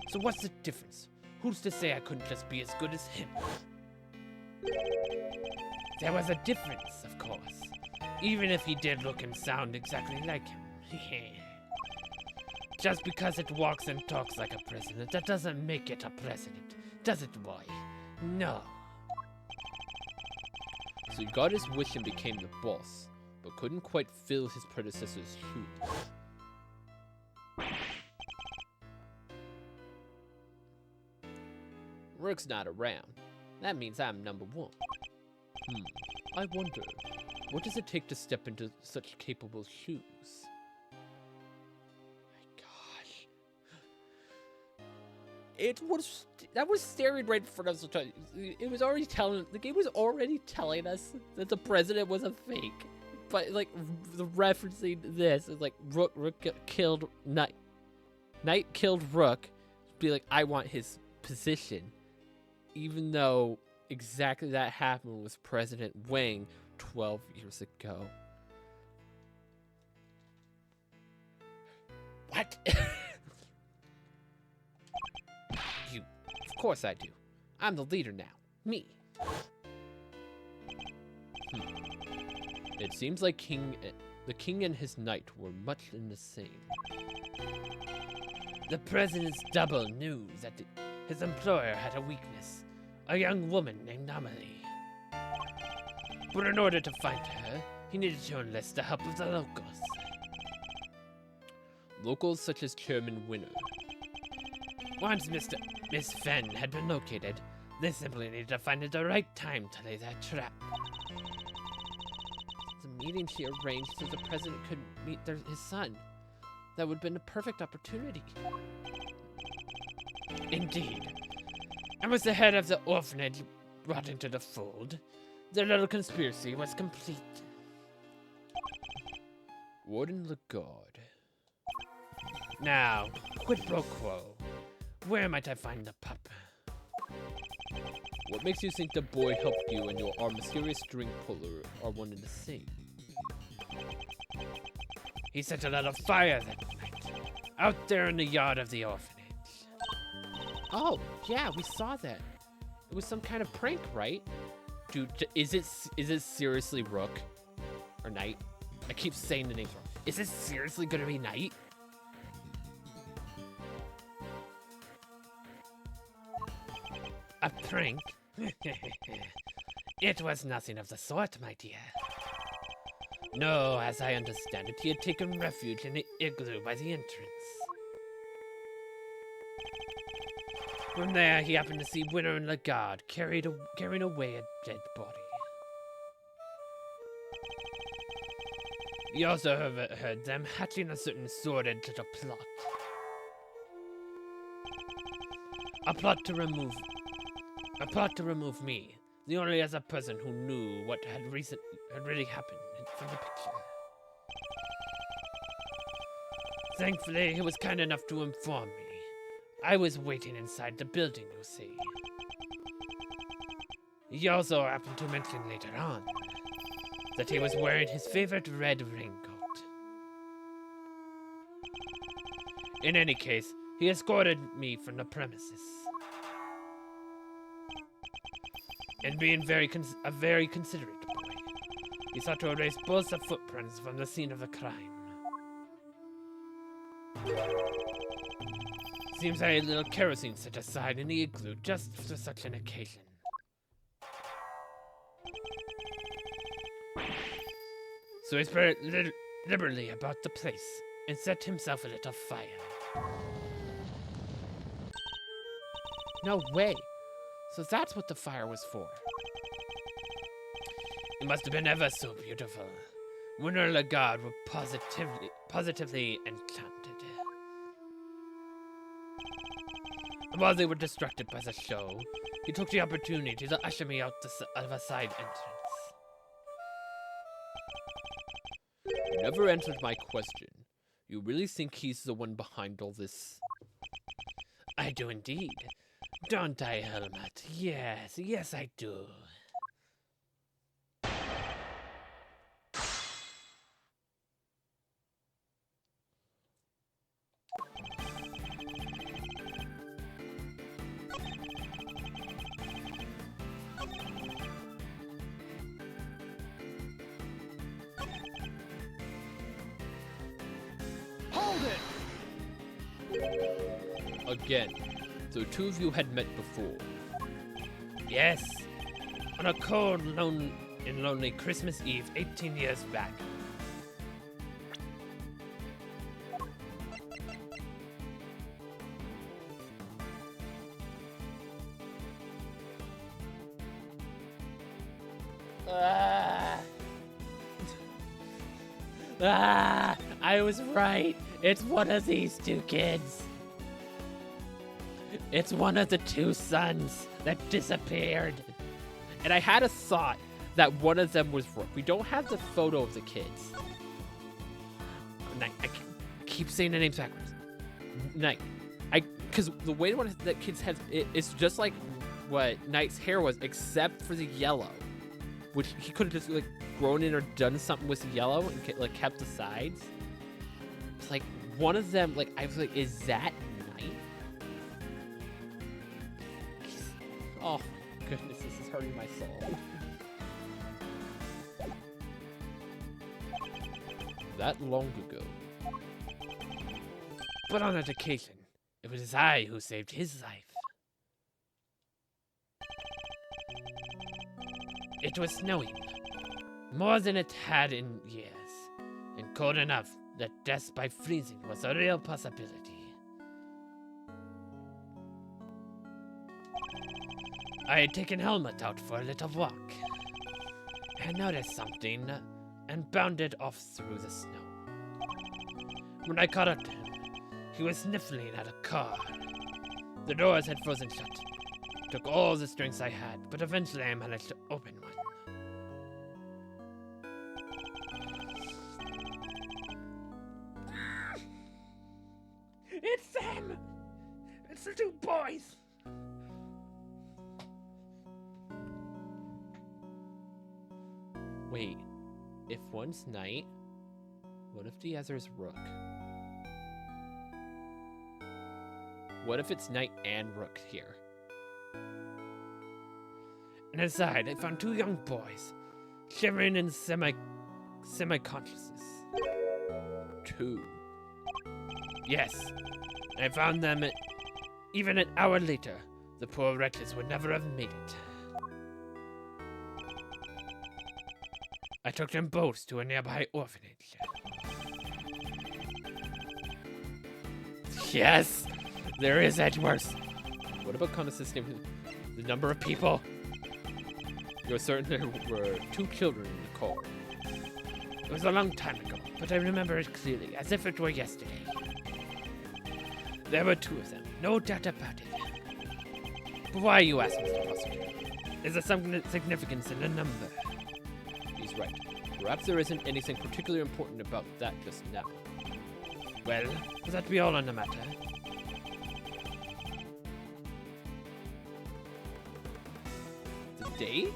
A: So what's the difference? Who's to say I couldn't just be as good as him? There was a difference, of course. Even if he did look and sound exactly like him. Just because it walks and talks like a president, that doesn't make it a president, does it, boy? No. So he got his wish and became the boss, but couldn't quite fill his predecessor's shoes. Rook's not around. That means I'm number one. I wonder, what does it take to step into such capable shoes? My gosh. That was staring right in front of us. It was already telling, the game was already telling us that the president was a fake. But like, the referencing this is like, Rook killed Knight. Knight killed Rook. Be like, I want his position. Even though exactly that happened with President Wang 12 years ago. What? You. Of course I do. I'm the leader now. Me. It seems like the king and his knight were much in the same. The president's double knew that his employer had a weakness, a young woman named Amelie. But in order to find her, he needed to enlist the help of the locals. Locals such as Chairman Winner. Once Miss Fenn had been located, they simply needed to find the right time to lay that trap. The meeting she arranged so the president could meet his son. That would have been a perfect opportunity. Indeed. And with the head of the orphanage brought into the fold, their little conspiracy was complete. Warden Lagarde. Now, quid pro quo. Where might I find the pup? What makes you think the boy helped you and our mysterious drink puller are one and the same? He set a lot of fire that night, out there in the yard of the orphanage. Oh, yeah, we saw that. It was some kind of prank, right? Dude, is it seriously Rook? Or Knight? I keep saying the names wrong. Is this seriously gonna be Knight? A prank? It was nothing of the sort, my dear. No, as I understand it, he had taken refuge in the igloo by the entrance. From there, he happened to see Winter and Lagarde carrying away a dead body. He also heard them hatching a certain sordid little plot. A plot to remove me, the only other person who knew what had really happened from the picture. Thankfully, he was kind enough to inform me. I was waiting inside the building, you see. He also happened to mention later on that he was wearing his favorite red raincoat. In any case, he escorted me from the premises. And being a very considerate boy, he sought to erase both the footprints from the scene of the crime. Seems I had a little kerosene set aside in the igloo just for such an occasion. So he spread liberally about the place and set himself a little fire. No way! So that's what the fire was for. It must have been ever so beautiful. Winter and Lagarde were positively enchanted. While they were distracted by the show, he took the opportunity to usher me out of a side entrance. You never answered my question. You really think he's the one behind all this? I do indeed. Don't I, Helmut? Yes, I do.
B: Hold it!
A: Again, so two of you had met before. Yes, on a cold, lonely Christmas Eve 18 years back. I was right. It's one of these two kids. It's one of the two sons that disappeared. And I had a thought that one of them was Rook. We don't have the photo of the kids. I keep saying the names backwards. Because the way one of the kids has, it's just like what Knight's hair was, except for the yellow. Which he could have just like grown in or done something with the yellow and like kept the sides. It's like one of them, like I was like, is that Knight? Oh goodness, this is hurting my soul. That long ago. But on that occasion, it was I who saved his life. It was snowing, more than it had in years, and cold enough that death by freezing was a real possibility. I had taken Helmut out for a little walk. I noticed something and bounded off through the snow. When I caught up to him, he was sniffling at a car. The doors had frozen shut. Took all the strength I had, but eventually I managed to open one.
B: It's them! It's the two boys!
A: Wait, if one's Knight, what if the other's Rook? What if it's Knight and Rook here?
B: And inside, I found 2 young boys, shivering in semi-consciousness.
A: 2.
B: Yes, I found them even an hour later. The poor wretches would never have made it. I took them both to a nearby orphanage. Yes, there is Edgeworth.
A: What about Conus's name? The number of people? You're certain there were 2 children in the car.
B: It was a long time ago, but I remember it clearly, as if it were yesterday. There were 2 of them, no doubt about it. But why, you ask, Mr. Prosecutor? Is there some significance in the number?
A: He's right. Perhaps there isn't anything particularly important about that just now.
B: Well, will that be all on the matter?
A: The date?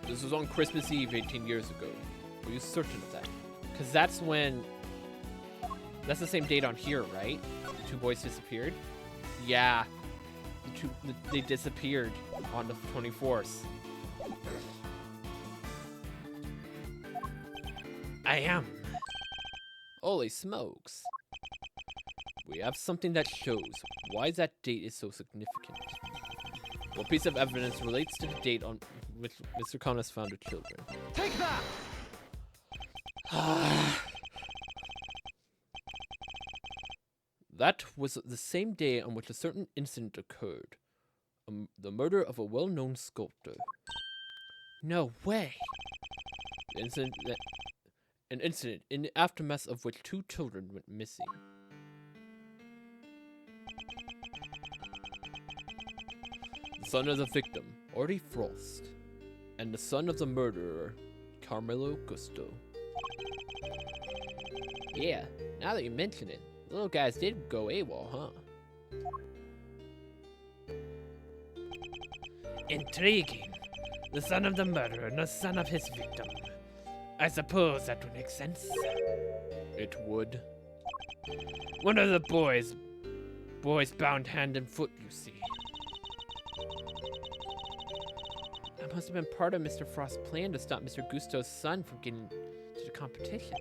A: This was on Christmas Eve 18 years ago. Are you certain of that? Because that's when... That's the same date on here, right? The 2 boys disappeared? Yeah. They disappeared on the 24th.
B: I am.
A: Holy smokes. We have something that shows why that date is so significant. What piece of evidence relates to the date on which Mr. Conus found the children?
B: Take that!
A: That was the same day on which a certain incident occurred. The murder of a well-known sculptor.
B: No way.
A: An incident in the aftermath of which 2 children went missing. The son of the victim, Artie Frost, and the son of the murderer, Carmelo Gusto. Yeah, now that you mention it, the little guys did go AWOL, huh?
B: Intriguing. The son of the murderer and the son of his victim. I suppose that would make sense.
A: It would.
B: One of the boys bound hand and foot, you see.
A: That must have been part of Mr. Frost's plan to stop Mr. Gusto's son from getting to the competition.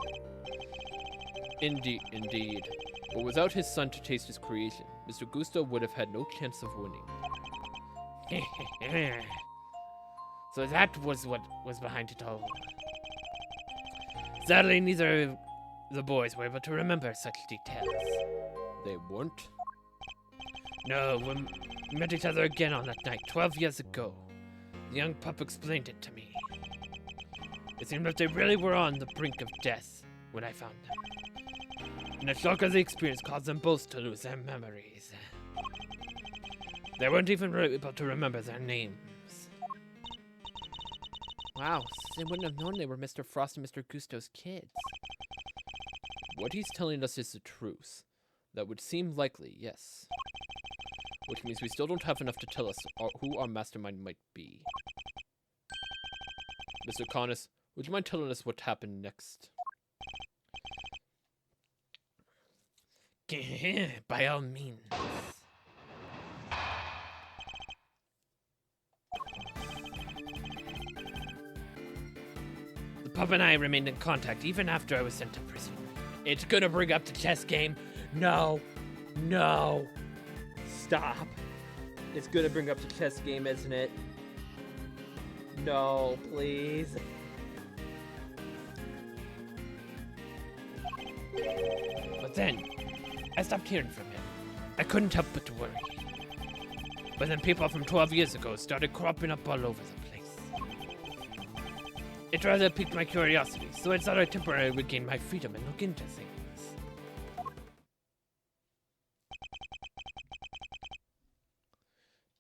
A: Indeed. But without his son to taste his creation, Mr. Gusto would have had no chance of winning.
B: So that was what was behind it all. Sadly, neither of the boys were able to remember such details.
A: They weren't?
B: No, we met each other again on that night, 12 years ago. The young pup explained it to me. It seemed that they really were on the brink of death when I found them. And the shock of the experience caused them both to lose their memories. They weren't even able to remember their names.
A: Wow, they wouldn't have known they were Mr. Frost and Mr. Gusto's kids. What he's telling us is the truth. That would seem likely, yes. Which means we still don't have enough to tell us who our mastermind might be. Mr. Conus, would you mind telling us what happened next?
B: By all means. The pup and I remained in contact even after I was sent to prison. It's gonna bring up the chess game. No.
A: Stop. It's gonna bring up the chess game, isn't it? No, please.
B: But then, I stopped hearing from him. I couldn't help but to worry. But then people from 12 years ago started cropping up all over the place. It rather piqued my curiosity, so I thought I'd temporarily regain my freedom and look into things.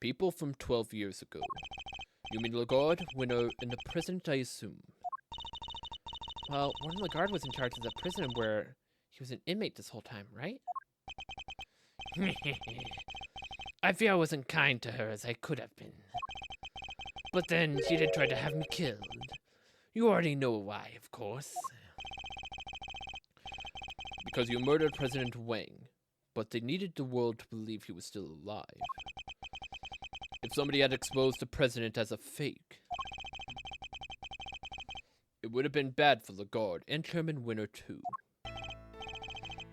A: People from 12 years ago. You mean Lagarde, Winner, and the President, I assume? Well, Warden Lagarde was in charge of the prison where he was an inmate this whole time, right?
B: I fear I wasn't kind to her as I could have been. But then she did try to have me killed. You already know why, of course.
A: Because you murdered President Wang. but they needed the world to believe he was still alive. If somebody had exposed the president as a fake, it would have been bad for the guard and Chairman Winner too.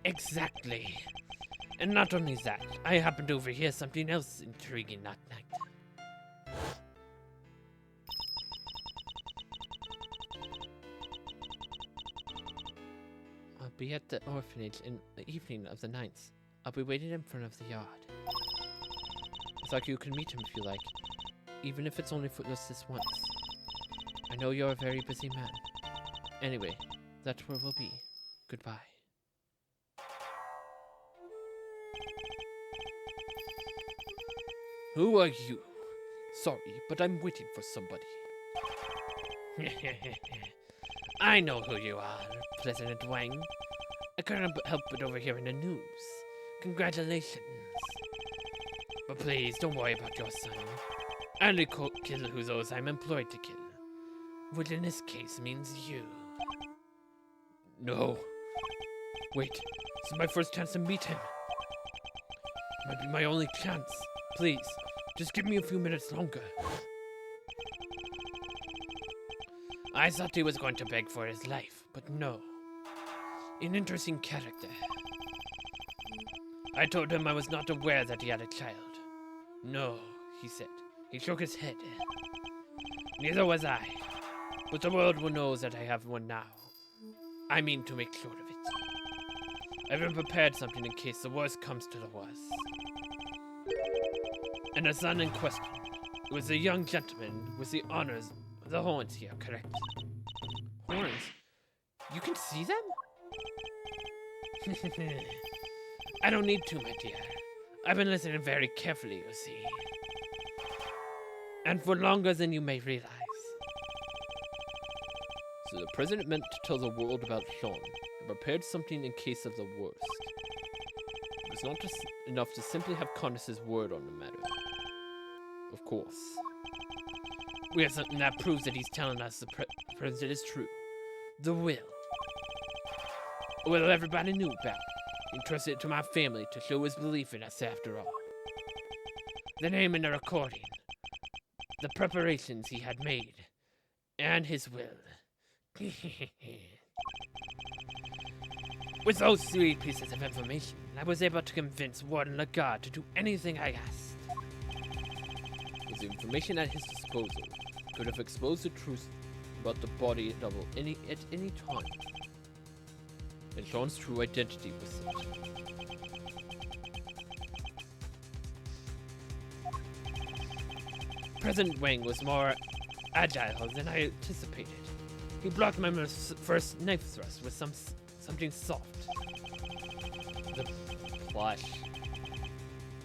B: Exactly. And not only that, I happened to overhear something else intriguing that night.
A: I'll be at the orphanage in the evening of the 9th. I'll be waiting in front of the yard. It's like you can meet him if you like, even if it's only for just this once. I know you're a very busy man. Anyway, that's where we'll be. Goodbye. Who are you? Sorry, but I'm waiting for somebody.
B: I know who you are, President Wang. I couldn't help but overhear in the news. Congratulations. But please, don't worry about your son. I only kill who those I'm employed to kill. Which in this case means you.
A: No.
B: Wait, this is my first chance to meet him. Might be my only chance. Please, just give me a few minutes longer. I thought he was going to beg for his life, but no. An interesting character. I told him I was not aware that he had a child. No, he said. He shook his head. Neither was I. But the world will know that I have one now. I mean to make sure of it. I've been prepared something in case the worst comes to the worst. And the son in question, it was a young gentleman with the honors of the horns here, correct?
A: Horns? You can see them?
B: I don't need to, my dear. I've been listening very carefully, you see. And for longer than you may realize.
A: So the president meant to tell the world about Sean, and prepared something in case of the worst. It was not just enough to simply have Connis's word on the matter. Of course.
B: We have something that proves that he's telling us the president is true. The will. A will everybody knew about. He entrusted it to my family to show his belief in us after all. The name in the recording. The preparations he had made. And his will. With those 3 pieces of information, I was able to convince Warden Lagarde to do anything I asked.
A: With the information at his disposal, he could have exposed the truth about the body double at any time. And Sean's true identity was it.
B: President Wang was more agile than I anticipated. He blocked my first knife thrust with something soft.
A: The plush.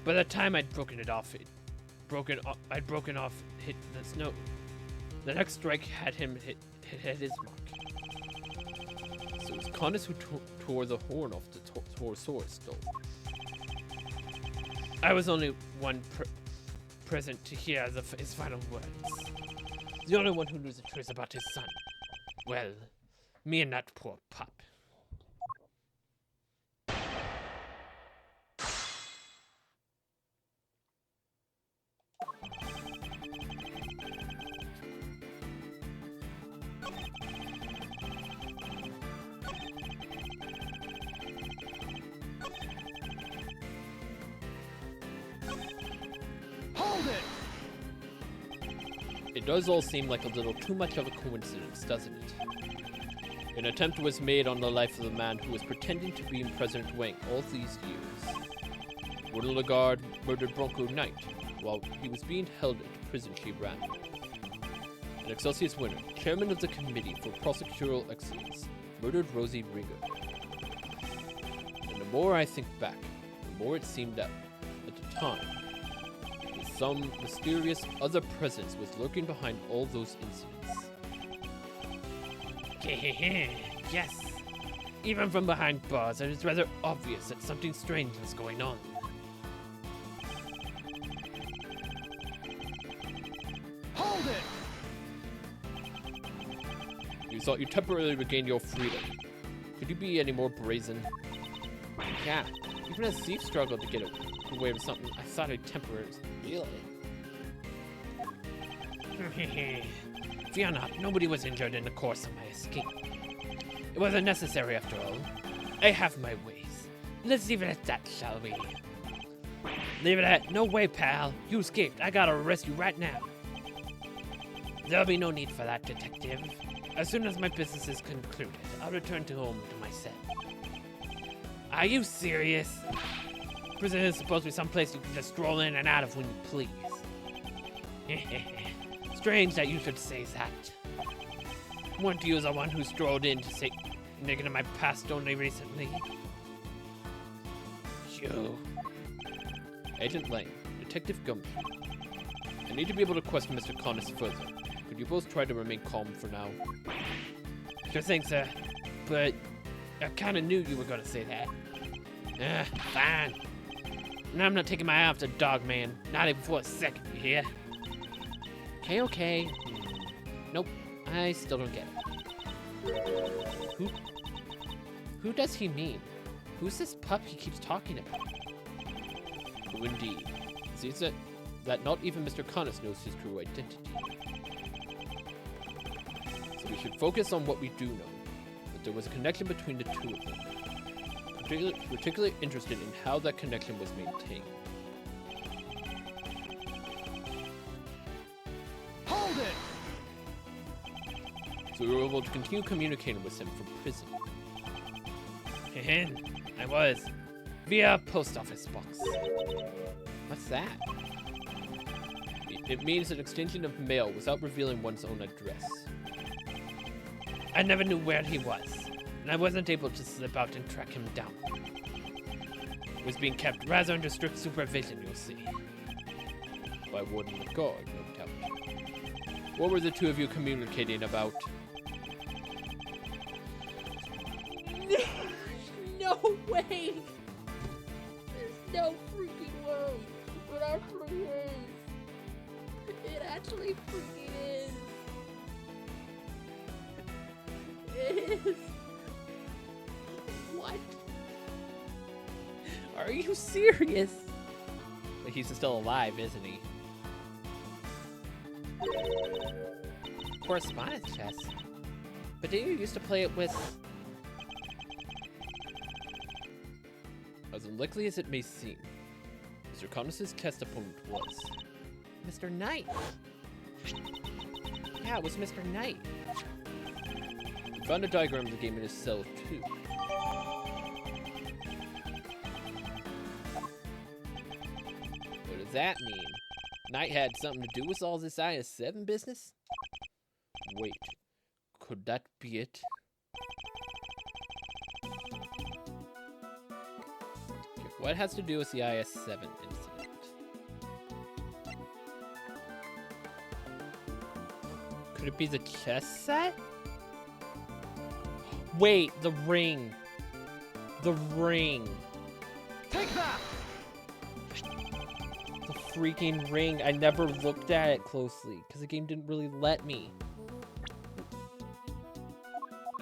B: By the time I'd broken off, hit the snow. The next strike had him hit his mark.
A: So it was Connis who tore the horn off the Torosaurus skull.
B: I was only one present to hear his final words. The only one who knew the truth about his son. Well, me and that poor pup.
A: It does all seem like a little too much of a coincidence, doesn't it? An attempt was made on the life of the man who was pretending to be President Wang all these years. Warden Lagarde murdered Bronco Knight while he was being held at the prison she ran. And Excelsius Winner, chairman of the Committee for Prosecutorial Excellence, murdered Rosie Ringer. And the more I think back, the more it seemed that, at the time, some mysterious other presence was lurking behind all those incidents.
B: Yes. Even from behind bars, it is rather obvious that something strange was going on.
A: Hold it! You thought you temporarily regained your freedom. Could you be any more brazen?
B: Yeah,
A: Even as Thief struggled to get away with something I thought I'd temporarily steal it.
B: Fear not, nobody was injured in the course of my escape. It wasn't necessary after all. I have my ways. Let's leave it at that, shall we? Leave it at, no way, pal. You escaped. I gotta arrest you right now. There'll be no need for that, detective. As soon as my business is concluded, I'll return home to my cell. Are you serious? Prison is supposed to be someplace you can just stroll in and out of when you please. Strange that you should say that. Weren't you the one who strolled in to say negative my past only recently? You.
A: Agent Lang, Detective Gumby. I need to be able to question Mr. Connors further. Could you both try to remain calm for now?
B: Sure thing, sir. But I kinda knew you were gonna say that. Fine. And I'm not taking my eye off the dog, man. Not even for a second, you hear?
A: Okay. Nope, I still don't get it. Who does he mean? Who's this pup he keeps talking about? Who indeed? It seems that not even Mr. Connors knows his true identity. So we should focus on what we do know. That there was a connection between the two of them. Particularly interested in how that connection was maintained.
B: Hold it!
A: So we were able to continue communicating with him from prison.
B: I was. Via post office box.
A: What's that? It means an extension of mail without revealing one's own address.
B: I never knew where he was, and I wasn't able to slip out and track him down. It was being kept rather under strict supervision, you'll see.
A: By Warden of Guard, no doubt. What were the two of you communicating about?
C: No way! There's no freaking way! It actually is! It actually freaking is! It is! What? Are you serious?
A: But he's still alive, isn't he?
C: Correspondence chess? But didn't you used to play it with...
A: As unlikely as it may seem, Mr. Connors' test opponent was...
C: Mr. Knight? Yeah, it was Mr. Knight.
A: He found a diagram of the game in his cell, too. What does that mean? Knight had something to do with all this IS-7 business? Wait, could that be it? Okay, what has to do with the IS-7 incident?
C: Could it be the chess set? Wait, the ring. The ring.
B: Take that!
C: The freaking ring. I never looked at it closely because the game didn't really let me.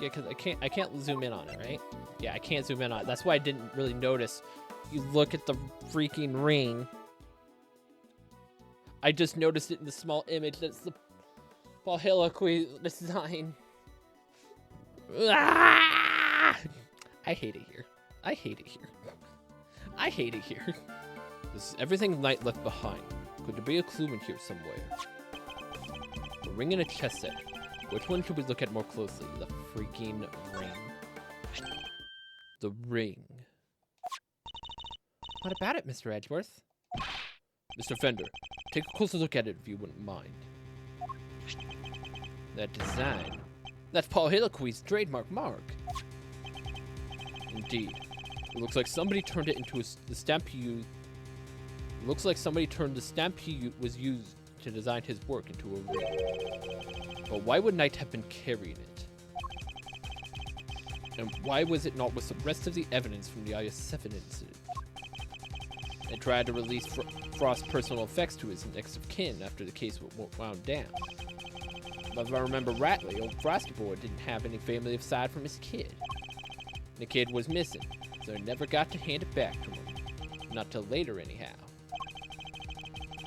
C: Yeah, because I can't zoom in on it, right? Yeah, I can't zoom in on it. That's why I didn't really notice. You look at the freaking ring. I just noticed it in the small image. That's the Valhalla design. Ah! I hate it here. I hate it here. I hate it here.
A: This is everything Knight left behind. Could there be a clue in here somewhere? A ring and a chess set. Which one should we look at more closely? The freaking ring. The ring.
C: What about it, Mr. Edgeworth?
A: Mr. Fender, take a closer look at it if you wouldn't mind. That design. That's Paul Hiliqui's trademark mark. Indeed. It looks like somebody turned it into the stamp he used. It looks like somebody turned the stamp he was used to design his work into a ring. But why would Knight have been carrying it? And why was it not with the rest of the evidence from the IS-7 incident? They tried to release Frost's personal effects to his next of kin after the case wound down. But if I remember rightly, old Frosty Boy didn't have any family aside from his kid. The kid was missing,
C: so I never got to hand it back to him. Not till later, anyhow.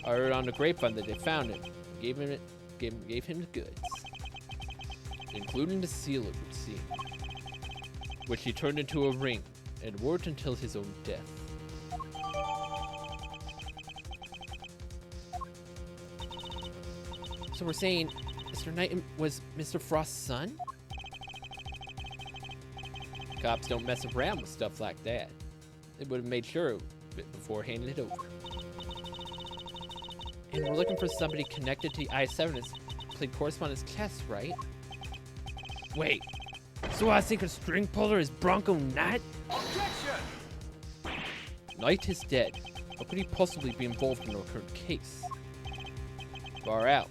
C: I heard on the grapevine that they found it, and gave him the goods, including the seal, it would seem, which he turned into a ring and wore it until his own death.
A: So we're saying Mr. Knight was Mr. Frost's son?
C: Cops don't mess around with stuff like that. They would have made sure of it before handing it over.
A: And we're looking for somebody connected to I-7 as played correspondence tests, right?
B: Wait, so I think a string puller is Bronco Knight?
C: Knight is dead. How could he possibly be involved in our current case? Far out.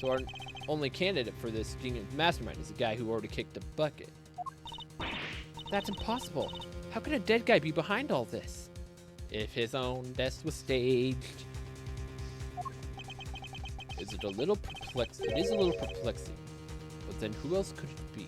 C: So our only candidate for this genius mastermind is the guy who already kicked the bucket.
A: That's impossible. How could a dead guy be behind all this?
C: If his own death was staged. It is a little perplexing. But then who else could it be?